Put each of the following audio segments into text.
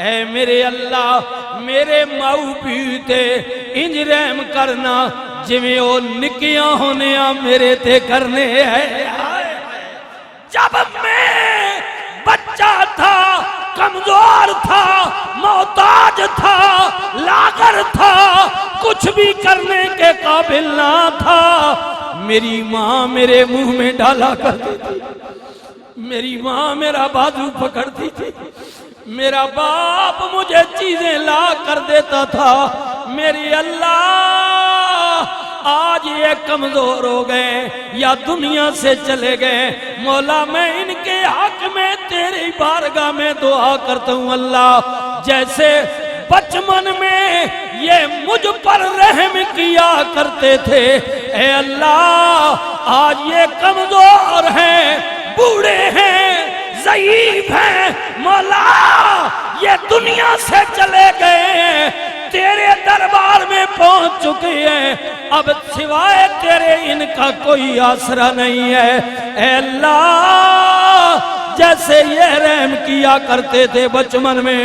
ऐ मेरे अल्लाह मेरे माऊ पी ते इंज रहम करना जिवें ओ निकिया होने मेरे ते करने है। जब मैं बच्चा था, कमजोर था, मोहताज था, लागर था, कुछ भी करने के काबिल ना था, मेरी माँ मेरे मुंह में डाला करती थी, मेरी माँ मेरा बाजू पकड़ती थी, मेरा बाप मुझे चीजें ला कर देता था। मेरी अल्लाह आज ये कमजोर हो गए या दुनिया से चले गए, मौला मैं इनके हक में तेरी बारगाह में दुआ करता हूँ। अल्लाह जैसे बचपन में ये मुझ पर रहम किया करते थे, ए अल्लाह आज ये कमजोर हैं, बूढ़े हैं, ज़ईफ हैं, मौला ये दुनिया से चले गए, तेरे दरबार में पहुंच चुके हैं, अब सिवाय तेरे इनका कोई आसरा नहीं है। ऐ अल्लाह जैसे ये रहम किया करते थे बचपन में,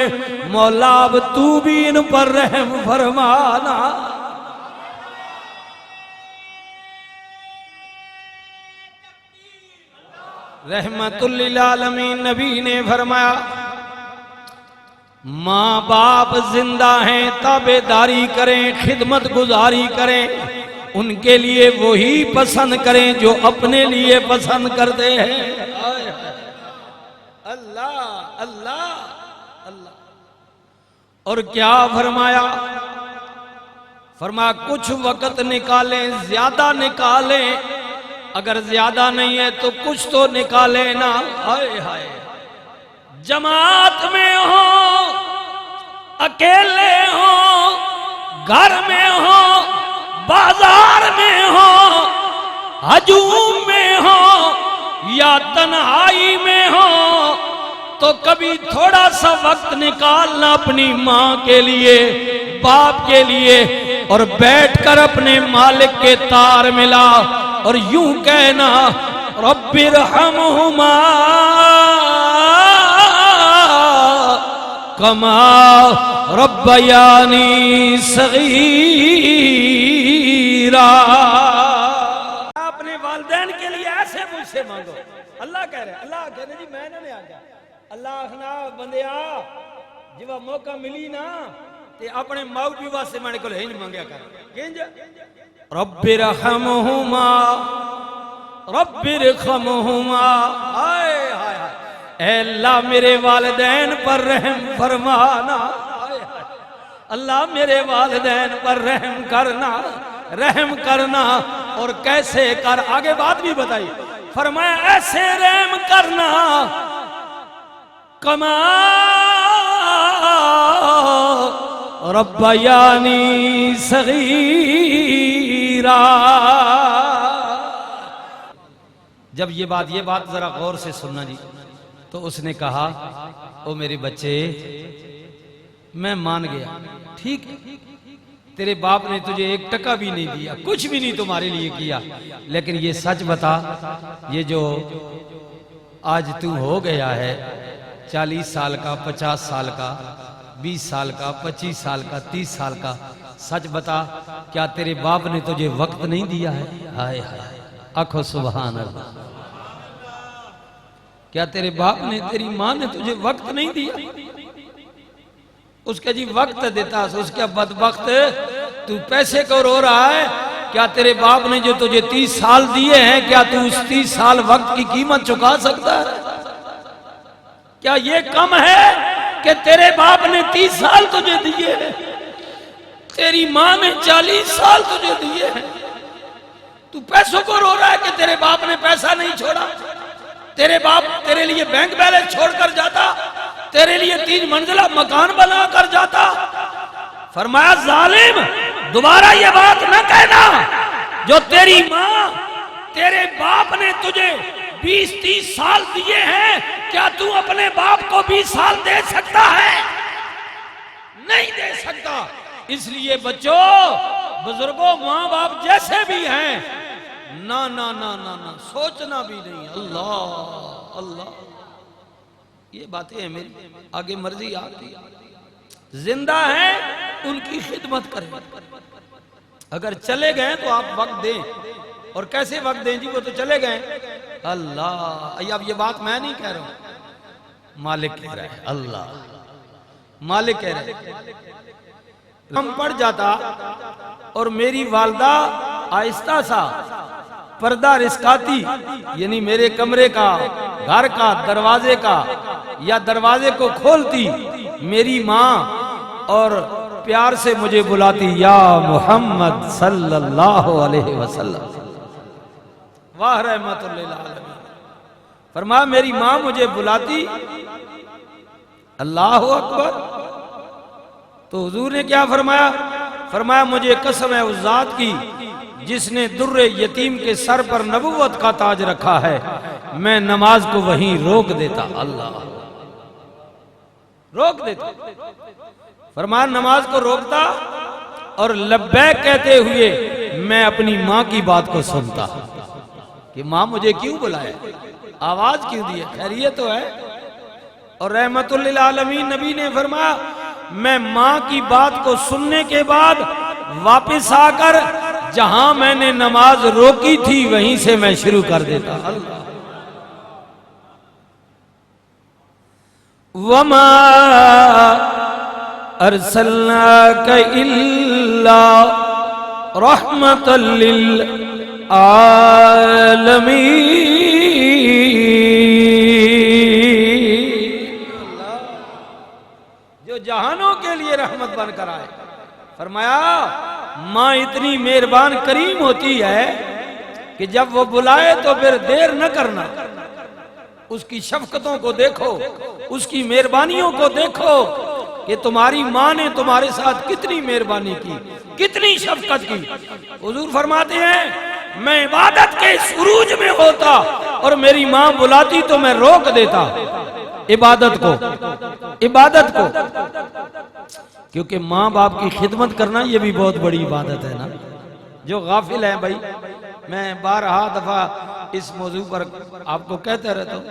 मौला अब तू भी इन पर रहम फरमाना। रहमतुल लिल आलमीन नबी ने फरमाया, माँ बाप जिंदा हैं, ताबेदारी करें, खिदमत गुजारी करें, उनके लिए वही पसंद करें जो अपने लिए पसंद करते हैं। अल्लाह अल्लाह अल्लाह। और क्या फरमाया? फरमाया कुछ वक्त निकालें, ज्यादा निकालें, अगर ज्यादा नहीं है तो कुछ तो निकाले ना। हाय हाय, जमात में हो, अकेले हो, घर में हो, बाजार में हो, हजूम में हो या तन्हाई में हो, तो कभी थोड़ा सा वक्त निकालना अपनी माँ के लिए, बाप के लिए, और बैठकर अपने मालिक के तार मिला और यूं कहना, रब्बिरहमहुमा कमा रब्बयानी सगीरा। अपने वालिदैन के लिए ऐसे मुझसे मांगो। अल्लाह कह रहे, अल्लाह कह रहे जी मैं ना आ गया, अल्लाह आखना बंदिया जिवा मौका मिली ना ते अपने माऊ पी वास्ते मैंने को इंज मंगया कर, इंज रब्बिरहमहुमा रब्बिरहमहुमा। हाय हाय हाय, अल्लाह मेरे वालिदैन पर रहम फरमाना, अल्लाह मेरे वालिदैन पर रहम करना, रहम करना। और कैसे कर, आगे बात भी बताई, फरमाया ऐसे रहम करना कमा रब्बयानी सगीरा। जब ये बात जरा गौर से सुनना जी, तो उसने कहा, ओ मेरे बच्चे मैं मान गया, ठीक है तेरे बाप ने तुझे 1 टका भी नहीं दिया, कुछ भी नहीं तुम्हारे लिए किया, लेकिन ये सच बता, ये जो आज तू हो गया है 40 साल का, 50 साल का, 20 साल का, 25 साल का, 30 साल का, सच बता क्या तेरे बाप ने तुझे वक्त नहीं दिया है? हाय हाय, आखो सुभान अल्लाह। क्या तेरे बाप ने, तेरी माँ ने तुझे वक्त नहीं दिया? उसका जी वक्त देता, उसका बदबख्त तू पैसे को रो रहा है। क्या तेरे बाप ने जो तुझे 30 साल दिए हैं, क्या तू उस 30 साल वक्त की कीमत चुका सकता है? क्या ये कम है कि तेरे बाप ने 30 साल तुझे दिए हैं, तेरी माँ ने 40 साल तुझे दिए हैं? तू पैसों को रो रहा है कि तेरे बाप ने पैसा नहीं छोड़ा, तेरे बाप तेरे लिए बैंक बैलेंस छोड़कर जाता, तेरे लिए 3 मंजिला मकान बना कर जाता। फरमाया जालिम दोबारा ये बात न कहना, जो तेरी माँ तेरे बाप ने तुझे 20-30 साल दिए हैं, क्या तू अपने बाप को 20 साल दे सकता है? नहीं दे सकता। इसलिए बच्चों, बुजुर्गों, माँ बाप जैसे भी हैं, ना ना ना ना ना सोचना भी नहीं। अल्लाह अल्लाह, ये बातें हैं मेरी, आगे मर्जी आपकी। जिंदा हैं उनकी खिदमत करें। अगर चले गए तो आप वक्त दें। और कैसे वक्त दें जी, वो तो चले गए। अल्लाह, अब ये बात मैं नहीं कह रहा हूं, मालिक कह रहा है, अल्लाह मालिक कह रहा है। हम पड़ जाता और मेरी वालदा आहिस्ता सा पर्दा रिस्काती, यानी मेरे कमरे का, घर का, दरवाजे का, या दरवाजे को खोलती मेरी माँ और प्यार से मुझे बुलाती, या मोहम्मद सल्लल्लाहु अलैहि वसल्लम, वाह रहमतुल लिल आलमीन। फरमाया मेरी माँ मुझे बुलाती, अल्लाहु अकबर। तो हुजूर ने क्या फरमाया? फरमाया मुझे कसम है उस जात की जिसने दुर्रे यतीम के सर पर नबुव्वत का ताज रखा है, मैं नमाज को वहीं रोक देता। अल्लाह, रोक देता। फरमाया नमाज को रोकता और लब्बैक कहते हुए मैं अपनी माँ की बात को सुनता कि माँ मुझे क्यों बुलाया, आवाज क्यों दी है, खैरियत तो है। और रहमतुल लिल आलमीन नबी ने फरमाया मैं माँ की बात को सुनने के बाद वापस आकर जहां मैंने नमाज रोकी थी वहीं से मैं शुरू कर देता। अल्लाह, वमा अरसलनाका इल्ला रहमतल लिल आलमीन। जो जहानों के लिए रहमत बनकर आए। फरमाया माँ इतनी मेहरबान करीम होती है कि जब वो बुलाए तो फिर देर न करना, उसकी शफकतों को देखो, उसकी मेहरबानियों को देखो कि तुम्हारी माँ ने तुम्हारे साथ कितनी मेहरबानी की, कितनी शफकत की। हुजूर फरमाते हैं मैं इबादत के सुरूज में होता और मेरी माँ बुलाती तो मैं रोक देता इबादत को, क्योंकि माँ बाप की खिदमत करना ये भी बहुत बड़ी इबादत है ना। जो गाफिल है भाई, मैं 12 दफा इस मौजू पर आपको कहते रहता हूँ,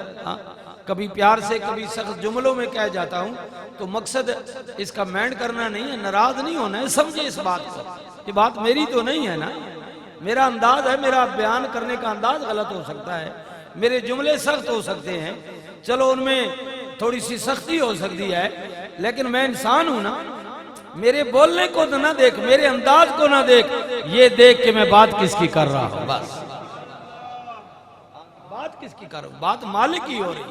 कभी प्यार से कभी सख्त जुमलों में कह जाता हूँ, तो मकसद इसका मैंड करना नहीं है, नाराज नहीं होना है, समझे इस बात को। ये बात मेरी तो नहीं है ना, मेरा अंदाज है, मेरा बयान करने का अंदाज गलत हो सकता है, मेरे जुमले सख्त हो सकते हैं, चलो उनमें थोड़ी सी सख्ती हो सकती है, लेकिन मैं इंसान हूं ना, मेरे बोलने को तो ना देख, मेरे अंदाज को ना देख, ये देख के मैं बात किसकी कर रहा हूं। बस बात किसकी कर रहा हूं, बात मालिक की हो रही है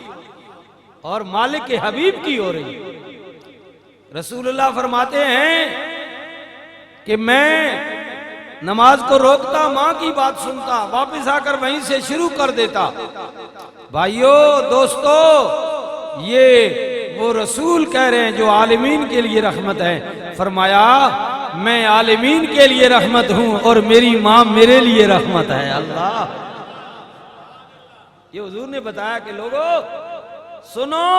और मालिक के हबीब की हो रही है। रसूलुल्लाह फरमाते हैं कि मैं नमाज को रोकता, माँ की बात सुनता, वापस आकर वहीं से शुरू कर देता। भाइयों दोस्तों, ये वो रसूल कह रहे हैं जो आलिमीन के लिए रहमत है। फरमाया मैं आलिमीन के लिए रहमत हूं और मेरी माँ मेरे लिए रहमत है। अल्लाह, ये हुजूर ने बताया कि लोगों सुनो,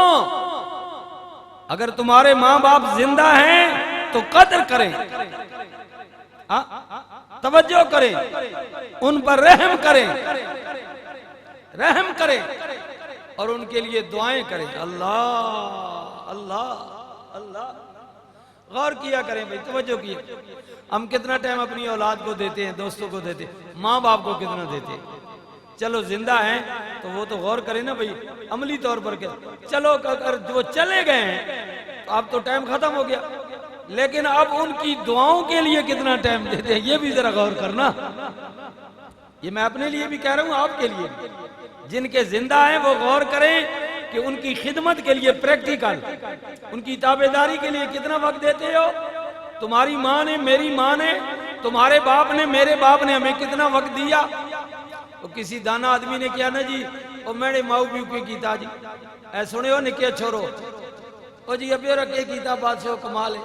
अगर तुम्हारे माँ बाप जिंदा हैं तो कदर करें, तवज्जो करें, उन पर रहम करें और उनके लिए दुआएं करें। अल्लाह अल्लाह अल्लाह, गौर किया करें भाई, तवज्जो किए। हम कितना टाइम अपनी औलाद को देते हैं, दोस्तों को देते, माँ बाप को कितना देते। चलो जिंदा हैं तो वो तो गौर करें ना भाई, अमली तौर पर क्या। चलो अगर वो चले गए हैं तो अब तो टाइम खत्म हो गया, लेकिन अब उनकी दुआओं के लिए कितना टाइम देते हैं ये भी जरा गौर करना। ये मैं अपने लिए भी कह रहा हूं, आपके लिए। जिनके जिंदा हैं वो गौर करें कि उनकी खिदमत के लिए प्रैक्टिकल, उनकी ताबेदारी के लिए कितना वक्त देते हो। तुम्हारी माँ ने, मेरी माँ ने, तुम्हारे बाप ने, मेरे बाप ने हमें कितना वक्त दिया। तो किसी दाना आदमी ने किया ना जी, और मैंने माऊ पीऊ के कीता जी, ऐ सुने हो निके छोरो, ओ जी अभी रखे कीता बादशाह, कमाल है,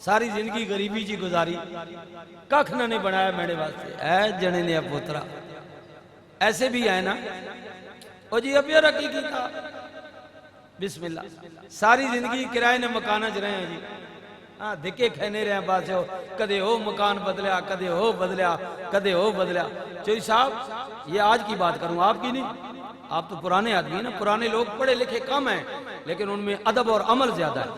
सारी जिंदगी गरीबी जी गुजारी, कख ने बनाया मेरे वास्ते, ऐ जने ने पुत्रा। ऐसे भी है ना, ओ जी अभी रखी कीता, बिस्मिल्लाह, सारी जिंदगी किराए ने मकाना च रहे हैं जी। हाँ धिके खैने रहे बादशाह, कदे हो मकान बदलिया, कदे हो बदलिया, कदे हो बदलिया। चौधरी साहब ये आज की बात करूं, आपकी नहीं, आप तो पुराने आदमी ना, पुराने लोग पढ़े लिखे कम हैं, लेकिन उनमें अदब और अमल ज्यादा है।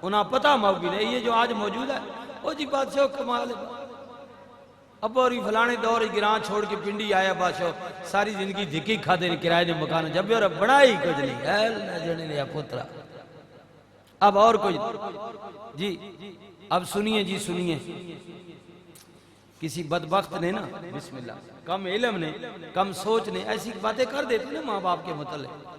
उन्हें पता मऊ भी नहीं, ये जो आज मौजूद है वो जी बादशाह कमाल है। अब और फलाने दौर गिरां छोड़ के पिंडी आया बादशाह, सारी जिंदगी धिक्की खाते ने किराए ने मकान, जब भी और बड़ा ही कुछ नहीं है पुत्रा। अब और कुछ जी, अब सुनिए जी सुनिए, किसी बदबख्त ने ना बिस्मिल्लाह, कम इल्म ने, कम सोच ने ऐसी बातें कर देती ना माँ बाप के मतलब।